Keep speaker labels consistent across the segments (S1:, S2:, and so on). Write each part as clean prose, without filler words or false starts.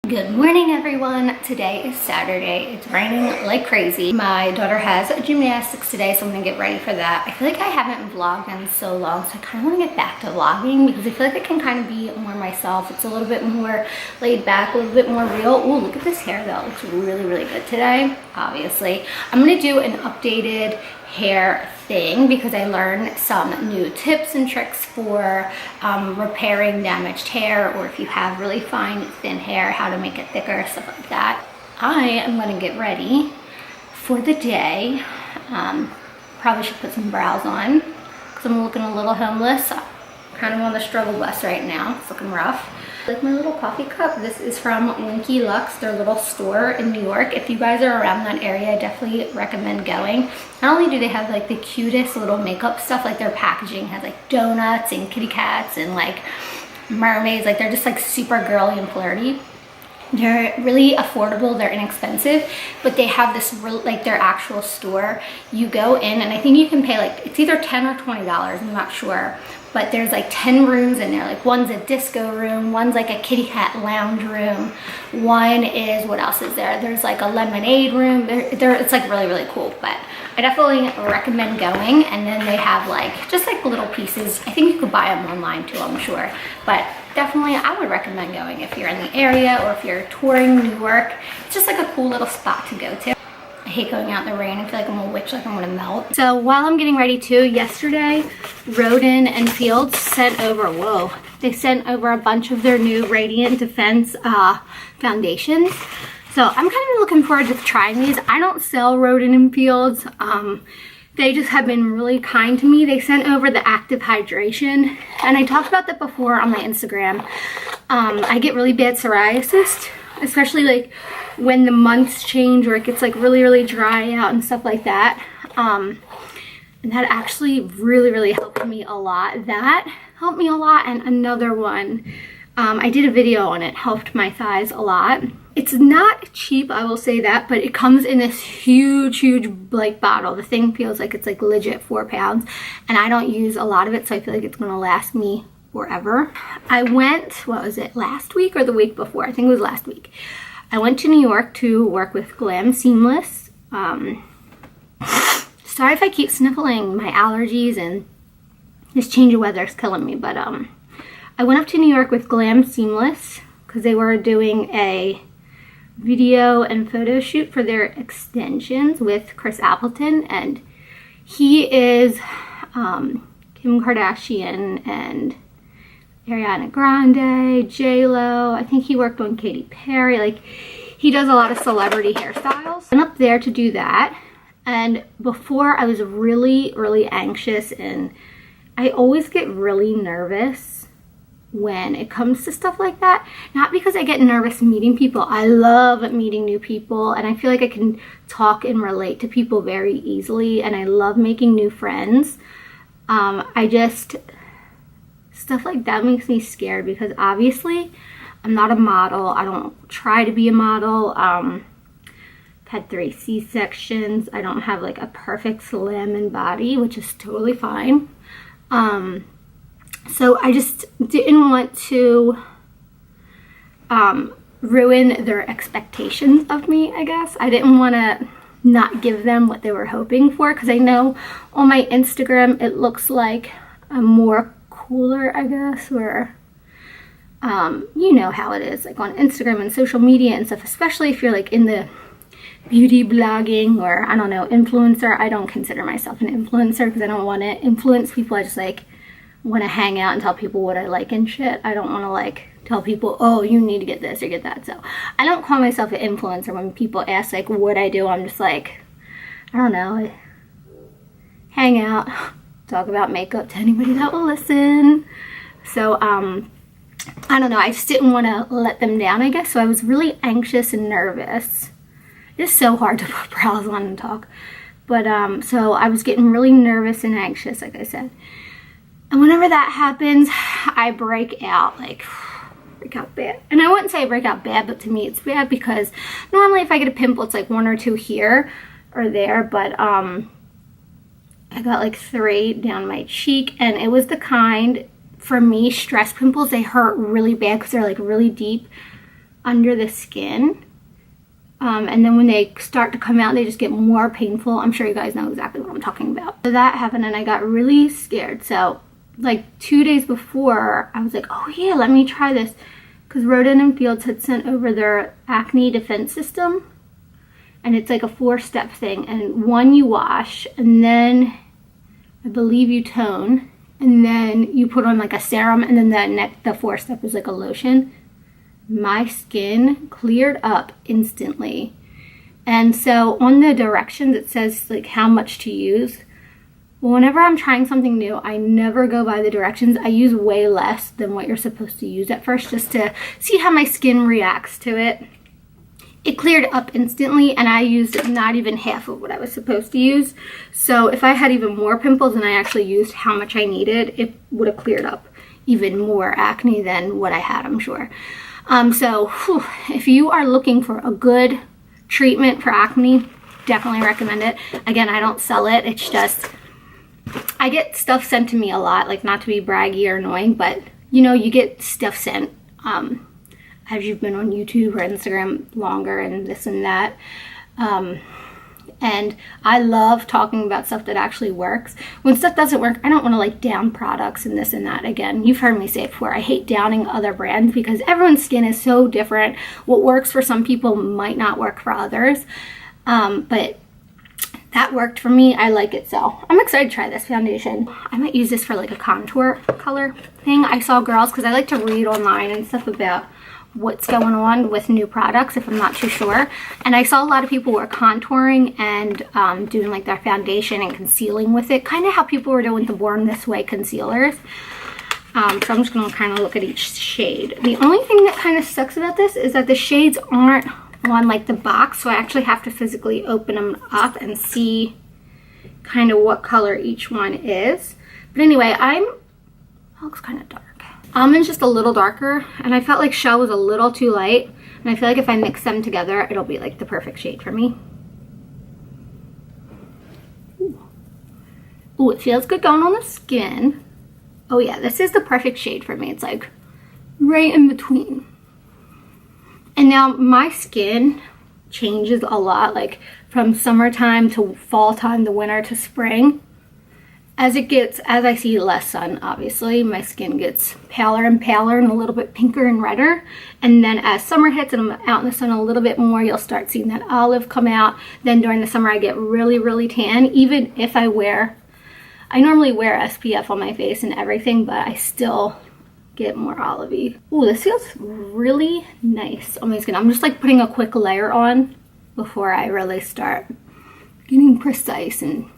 S1: Good morning, everyone. Today is Saturday. It's raining like crazy. My daughter has gymnastics today, so I'm gonna get ready for that. I feel like I haven't vlogged in so long, so I kind of want to get back to vlogging because I feel like I can kind of be more myself. It's a little bit more laid back, a little bit more real. Oh, look at this hair though. It looks really, really good today, obviously. I'm gonna do an updated hair thing because I learned some new tips and tricks for repairing damaged hair, or if you have really fine thin hair, how to make it thicker, stuff like that. I am going to get ready for the day. Probably should put some brows on because I'm looking a little homeless. I'm kind of on the struggle bus right now. It's looking rough. Like my little coffee cup. This is from Winky Lux, their little store in New York. If you guys are around that area, I definitely recommend going. Not only do they have like the cutest little makeup stuff, like their packaging has like donuts and kitty cats and like mermaids, like they're just like super girly and flirty. They're really affordable, they're inexpensive, but they have this like their actual store. You go in and I think you can pay like, it's either $10 or $20, I'm not sure. But there's like 10 rooms in there. Like one's a disco room, one's like a kitty cat lounge room. One is, what else is there? There's like a lemonade room. It's like really, really cool. But I definitely recommend going. And then they have like, just like little pieces. I think you could buy them online too, I'm sure. But definitely I would recommend going if you're in the area or if you're touring New York. It's just like a cool little spot to go to. I hate going out in the rain. I feel like I'm a witch, like I'm gonna melt. So while I'm getting ready too, yesterday, Roden and Fields sent over, they sent over a bunch of their new Radiant Defense foundations. So I'm kind of looking forward to trying these. I don't sell Roden and Fields. They just have been really kind to me. They sent over the Active Hydration, and I talked about that before on my Instagram. I get really bad psoriasis, especially like when the months change or it gets like really, really dry out and stuff like that. And that actually really, really helped me a lot. That helped me a lot. And another one, I did a video on it, helped my thighs a lot. It's not cheap, I will say that, but it comes in this huge, huge like bottle. The thing feels like it's like legit 4 pounds, and I don't use a lot of it, so I feel like it's gonna last me forever. I went, what was it, last week or the week before? I think it was last week. I went to New York to work with Glam Seamless. Sorry if I keep sniffling, my allergies and this change of weather is killing me, but I went up to New York with Glam Seamless because they were doing a video and photo shoot for their extensions with Chris Appleton, and he is Kim Kardashian and Ariana Grande, J-Lo. I think he worked on Katy Perry. Like, he does a lot of celebrity hairstyles. I went up there to do that, and before I was really, really anxious, and I always get really nervous when it comes to stuff like that. Not because I get nervous meeting people. I love meeting new people, and I feel like I can talk and relate to people very easily, and I love making new friends. Stuff like that makes me scared because obviously I'm not a model. I don't try to be a model. I've had 3 C-sections. I don't have like a perfect slim in body, which is totally fine. So I just didn't want to ruin their expectations of me, I guess. I didn't want to not give them what they were hoping for, because I know on my Instagram it looks like I'm more cooler, I guess, or you know how it is, like on Instagram and social media and stuff, especially if you're like in the beauty blogging or, I don't know, influencer. I don't consider myself an influencer because I don't want to influence people. I just like want to hang out and tell people what I like and shit. I don't want to like tell people, oh, you need to get this or get that. So I don't call myself an influencer. When people ask like what I do, I'm just like, I don't know, I hang out, talk about makeup to anybody that will listen. So I don't know, I just didn't want to let them down, I guess. So I was really anxious and nervous. It's so hard to put brows on and talk, but so I was getting really nervous and anxious, like I said. And whenever that happens, I break out, like break out bad. And I wouldn't say I break out bad, but to me it's bad because normally if I get a pimple, it's like 1 or 2 here or there, but I got like 3 down my cheek, and it was the kind, for me, stress pimples, they hurt really bad because they're like really deep. under the skin. And then when they start to come out, they just get more painful. I'm sure you guys know exactly what I'm talking about. So that happened and I got really scared. So like 2 days before, I was like, oh yeah, let me try this. Because Rodan and Fields had sent over their acne defense system. And it's like a 4-step thing. And one, you wash, and then I believe you tone, and then you put on like a serum, and then the 4th step is like a lotion. My skin cleared up instantly. And so on the directions it says like how much to use. Well, whenever I'm trying something new, I never go by the directions. I use way less than what you're supposed to use at first, just to see how my skin reacts to it. It cleared up instantly, and I used not even half of what I was supposed to use. So if I had even more pimples and I actually used how much I needed, it would have cleared up even more acne than what I had, I'm sure. If you are looking for a good treatment for acne, definitely recommend it. Again, I don't sell it. It's just, I get stuff sent to me a lot, like not to be braggy or annoying, but you know, you get stuff sent as you've been on YouTube or Instagram longer and this and that. And I love talking about stuff that actually works. When stuff doesn't work, I don't want to like down products and this and that. Again, you've heard me say it before. I hate downing other brands because everyone's skin is so different. What works for some people might not work for others. But that worked for me. I like it, so I'm excited to try this foundation. I might use this for like a contour color thing. I saw girls, because I like to read online and stuff about what's going on with new products if I'm not too sure, and I saw a lot of people were contouring and doing like their foundation and concealing with it, kind of how people were doing with the Born This Way concealers. So I'm just gonna kind of look at each shade. The only thing that kind of sucks about this is that the shades aren't on like the box, so I actually have to physically open them up and see kind of what color each one is. But anyway, that looks kind of dark. Almond's just a little darker, and I felt like Shell was a little too light, and I feel like if I mix them together, it'll be like the perfect shade for me. Ooh, it feels good going on the skin. Oh yeah, this is the perfect shade for me. It's like right in between. And now my skin changes a lot, like from summertime to fall time to winter to spring. As I see less sun, obviously, my skin gets paler and paler and a little bit pinker and redder. And then as summer hits and I'm out in the sun a little bit more, you'll start seeing that olive come out. Then during the summer, I get really, really tan. Even if I normally wear SPF on my face and everything, but I still get more olivey. Ooh, this feels really nice on my skin. I'm just like putting a quick layer on before I really start getting precise and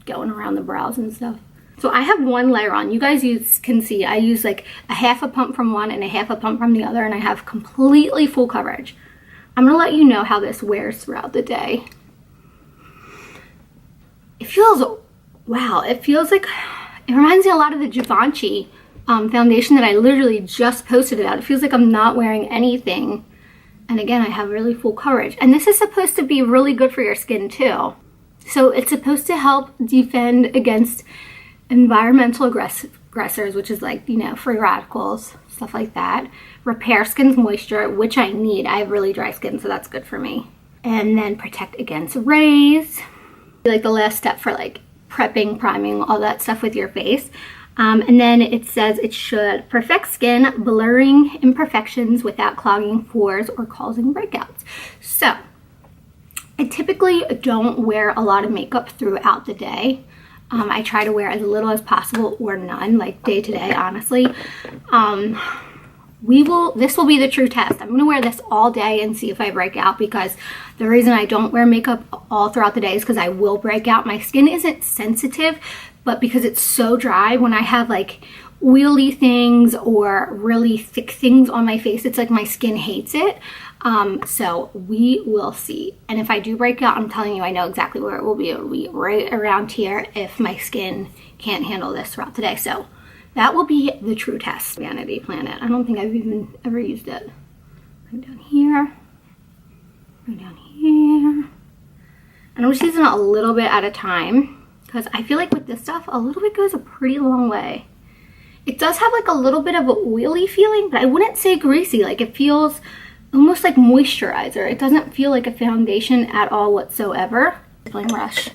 S1: going around the brows and stuff. So I have one layer on. You guys can see I use like a half a pump from one and a half a pump from the other, and I have completely full coverage. I'm gonna let you know how this wears throughout the day. It feels, wow, it feels like, it reminds me a lot of the Givenchy foundation that I literally just posted about. It feels like I'm not wearing anything. And again, I have really full coverage. And this is supposed to be really good for your skin too. So it's supposed to help defend against environmental aggressors, which is like, you know, free radicals, stuff like that. Repair skin's moisture, which I need. I have really dry skin, so that's good for me. And then protect against rays. Like the last step for like prepping, priming, all that stuff with your face. And then it says it should perfect skin, blurring imperfections without clogging pores or causing breakouts. So I typically don't wear a lot of makeup throughout the day. I try to wear as little as possible or none, like day to day, honestly. This will be the true test. I'm gonna wear this all day and see if I break out, because the reason I don't wear makeup all throughout the day is because I will break out. My skin isn't sensitive, but because it's so dry, when I have like oily things or really thick things on my face, it's like my skin hates it. So we will see. And if I do break out, I'm telling you, I know exactly where it will be. It will be right around here if my skin can't handle this throughout the day. So that will be the true test. Vanity Planet. I don't think I've even ever used it. Right down here. Right down here. And I'm just using it a little bit at a time, because I feel like with this stuff, a little bit goes a pretty long way. It does have like a little bit of an oily feeling, but I wouldn't say greasy. Like it feels almost like moisturizer. It doesn't feel like a foundation at all whatsoever. Stippling brush.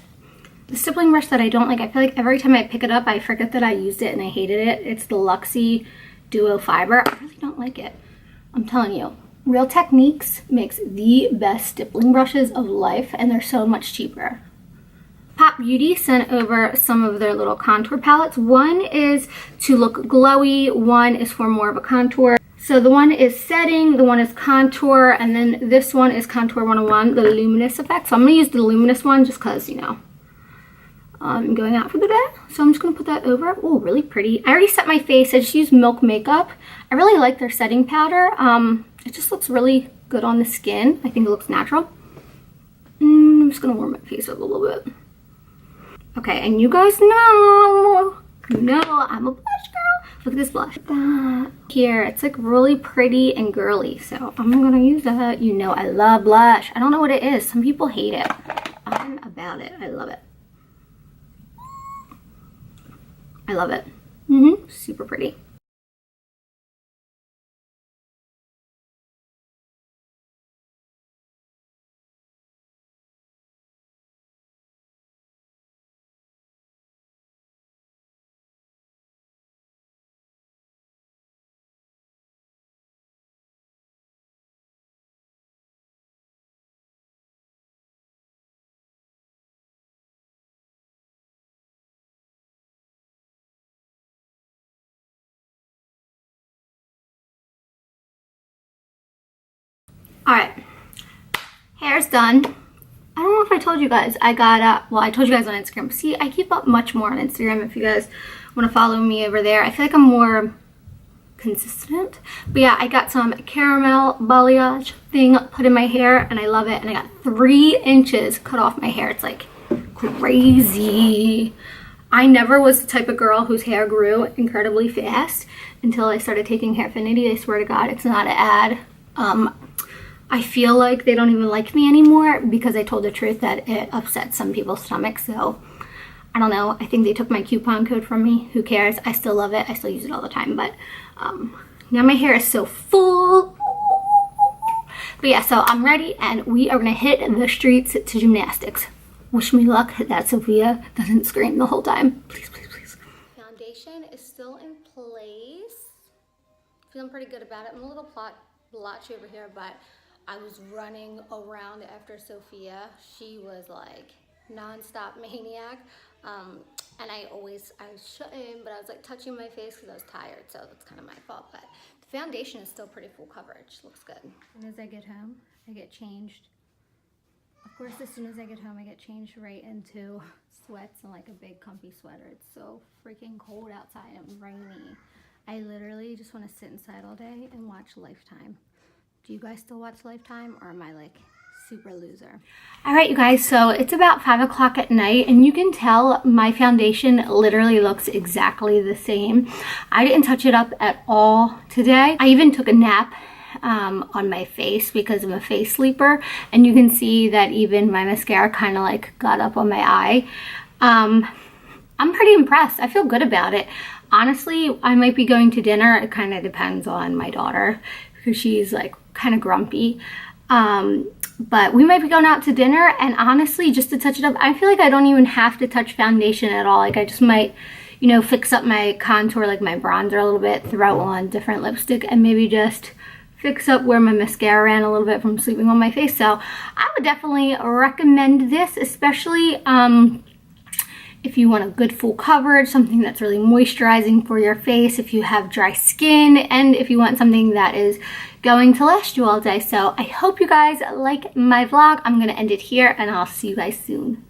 S1: The stippling brush that I don't like, I feel like every time I pick it up, I forget that I used it and I hated it. It's the Luxie Duo Fiber. I really don't like it. I'm telling you. Real Techniques makes the best stippling brushes of life, and they're so much cheaper. Pop Beauty sent over some of their little contour palettes. One is to look glowy, one is for more of a contour. So the one is setting, the one is contour, and then this one is Contour 101, the luminous effect. So I'm gonna use the luminous one just cause, you know, I'm going out for the day. So I'm just gonna put that over. Oh, really pretty. I already set my face. I just used Milk Makeup. I really like their setting powder. It just looks really good on the skin. I think it looks natural. I'm just gonna warm my face up a little bit. Okay, and you guys know I'm a blush girl. Look at this blush. That here, it's like really pretty and girly. So I'm gonna use that. You know I love blush. I don't know what it is. Some people hate it. I'm about it. I love it. I love it. Super pretty. All right, hair's done. I don't know if I told you guys, I got, well, I told you guys on Instagram. See, I keep up much more on Instagram if you guys want to follow me over there. I feel like I'm more consistent. But yeah, I got some caramel balayage thing put in my hair and I love it. And I got 3 inches cut off my hair. It's like crazy. I never was the type of girl whose hair grew incredibly fast until I started taking Hairfinity. I swear to God, it's not an ad. I feel like they don't even like me anymore because I told the truth that it upset some people's stomachs. So I don't know. I think they took my coupon code from me. Who cares? I still love it. I still use it all the time. But now my hair is so full. But yeah, so I'm ready and we are going to hit the streets to gymnastics. Wish me luck that Sophia doesn't scream the whole time. Please, please, please. Foundation is still in place. Feeling pretty good about it. I'm a little blotchy over here, but I was running around after Sophia. She was like non-stop maniac. And I shouldn't, but I was like touching my face because I was tired, so that's kind of my fault. But the foundation is still pretty full coverage. Looks good. As soon as I get home, I get changed. Of course, as soon as I get home, I get changed right into sweats and like a big comfy sweater. It's so freaking cold outside and rainy. I literally just want to sit inside all day and watch Lifetime. Do you guys still watch Lifetime, or am I like super loser? All right, you guys, so it's about 5 o'clock at night and you can tell my foundation literally looks exactly the same. I didn't touch it up at all today. I even took a nap on my face because I'm a face sleeper, and you can see that even my mascara kind of like got up on my eye. I'm pretty impressed. I feel good about it. Honestly, I might be going to dinner. It kind of depends on my daughter because she's like kind of grumpy. But we might be going out to dinner, and honestly, just to touch it up, I feel like I don't even have to touch foundation at all. Like I just might, you know, fix up my contour, like my bronzer a little bit, throw on different lipstick, and maybe just fix up where my mascara ran a little bit from sleeping on my face. So I would definitely recommend this, especially if you want a good full coverage, something that's really moisturizing for your face, if you have dry skin, and if you want something that is going to last you all day. So I hope you guys like my vlog. I'm gonna end it here and I'll see you guys soon.